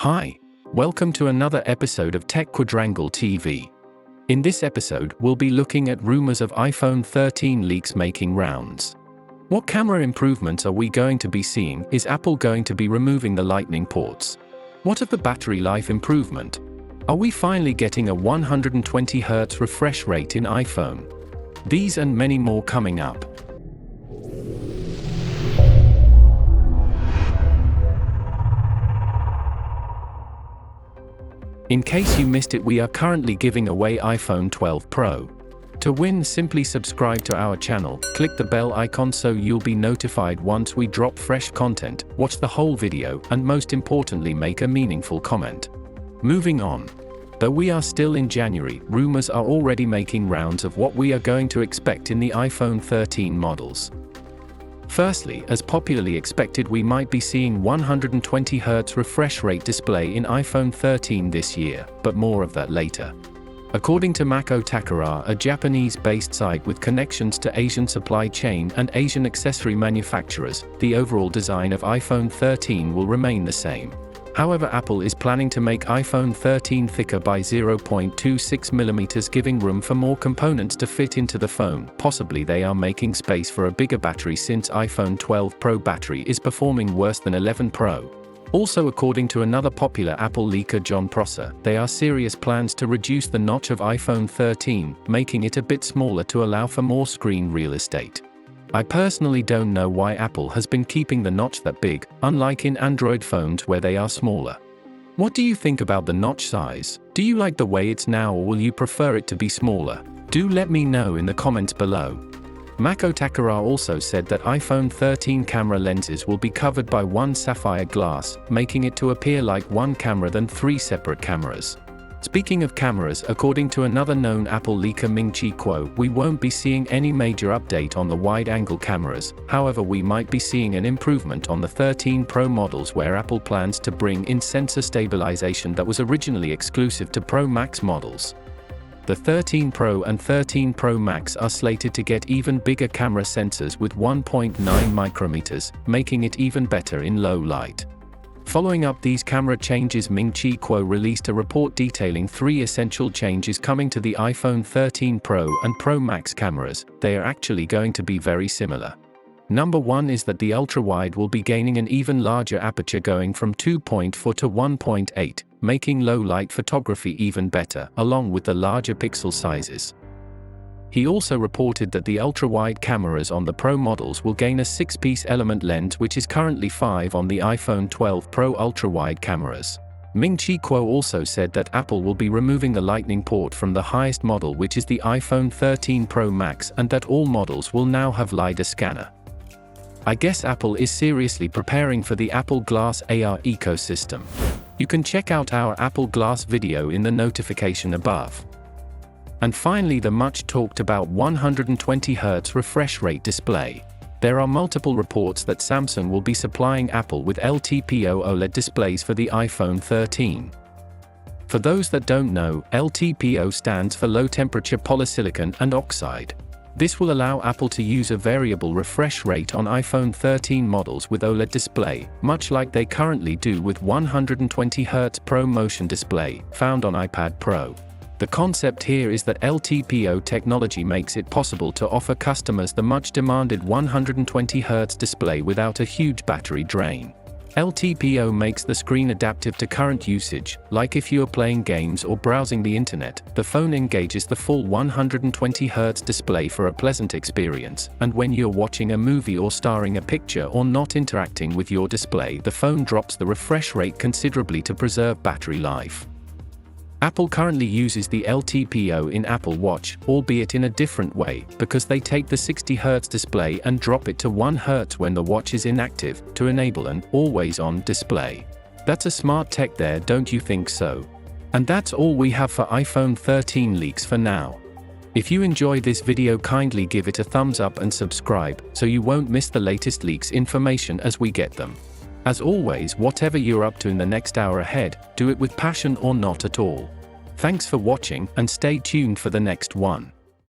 Hi, welcome to another episode of Tech Quadrangle TV. In this episode, we'll be looking at rumors of iPhone 13 leaks making rounds. What camera improvements are we going to be seeing? Is Apple going to be removing the Lightning ports? What of the battery life improvement? Are we finally getting a 120Hz refresh rate in iPhone? These and many more coming up. In case you missed it, we are currently giving away iPhone 12 Pro. To win, simply subscribe to our channel, click the bell icon so you'll be notified once we drop fresh content, watch the whole video, and most importantly make a meaningful comment. Moving on. Though we are still in January, rumors are already making rounds of what we are going to expect in the iPhone 13 models. Firstly, as popularly expected, we might be seeing 120Hz refresh rate display in iPhone 13 this year, but more of that later. According to Mako Takara, a Japanese-based site with connections to Asian supply chain and Asian accessory manufacturers, the overall design of iPhone 13 will remain the same. However, Apple is planning to make iPhone 13 thicker by 0.26mm, giving room for more components to fit into the phone. Possibly they are making space for a bigger battery since iPhone 12 Pro battery is performing worse than 11 Pro. Also, according to another popular Apple leaker, Jon Prosser, there are serious plans to reduce the notch of iPhone 13, making it a bit smaller to allow for more screen real estate. I personally don't know why Apple has been keeping the notch that big, unlike in Android phones where they are smaller. What do you think about the notch size? Do you like the way it's now, or will you prefer it to be smaller? Do let me know in the comments below. Mako Takara also said that iPhone 13 camera lenses will be covered by one sapphire glass, making it to appear like one camera than three separate cameras. Speaking of cameras, according to another known Apple leaker, Ming-Chi Kuo, we won't be seeing any major update on the wide-angle cameras. However, we might be seeing an improvement on the 13 Pro models, where Apple plans to bring in sensor stabilization that was originally exclusive to Pro Max models. The 13 Pro and 13 Pro Max are slated to get even bigger camera sensors with 1.9 micrometers, making it even better in low light. Following up these camera changes, Ming-Chi Kuo released a report detailing 3 essential changes coming to the iPhone 13 Pro and Pro Max cameras. They are actually going to be very similar. Number 1 is that the ultra-wide will be gaining an even larger aperture, going from 2.4 to 1.8, making low-light photography even better, along with the larger pixel sizes. He also reported that the ultra-wide cameras on the Pro models will gain a 6-piece element lens, which is currently 5 on the iPhone 12 Pro ultra-wide cameras. Ming-Chi Kuo also said that Apple will be removing the Lightning port from the highest model, which is the iPhone 13 Pro Max, and that all models will now have LiDAR scanner. I guess Apple is seriously preparing for the Apple Glass AR ecosystem. You can check out our Apple Glass video in the notification above. And finally, the much talked about 120Hz refresh rate display. There are multiple reports that Samsung will be supplying Apple with LTPO OLED displays for the iPhone 13. For those that don't know, LTPO stands for low temperature polysilicon and oxide. This will allow Apple to use a variable refresh rate on iPhone 13 models with OLED display, much like they currently do with 120Hz Pro Motion display, found on iPad Pro. The concept here is that LTPO technology makes it possible to offer customers the much demanded 120Hz display without a huge battery drain. LTPO makes the screen adaptive to current usage, like if you are playing games or browsing the internet, the phone engages the full 120Hz display for a pleasant experience, and when you're watching a movie or starring a picture or not interacting with your display, the phone drops the refresh rate considerably to preserve battery life. Apple currently uses the LTPO in Apple Watch, albeit in a different way, because they take the 60Hz display and drop it to 1 Hz when the watch is inactive, to enable an always-on display. That's a smart tech there, don't you think so? And that's all we have for iPhone 13 leaks for now. If you enjoy this video, kindly give it a thumbs up and subscribe, so you won't miss the latest leaks information as we get them. As always, whatever you're up to in the next hour ahead, do it with passion or not at all. Thanks for watching, and stay tuned for the next one.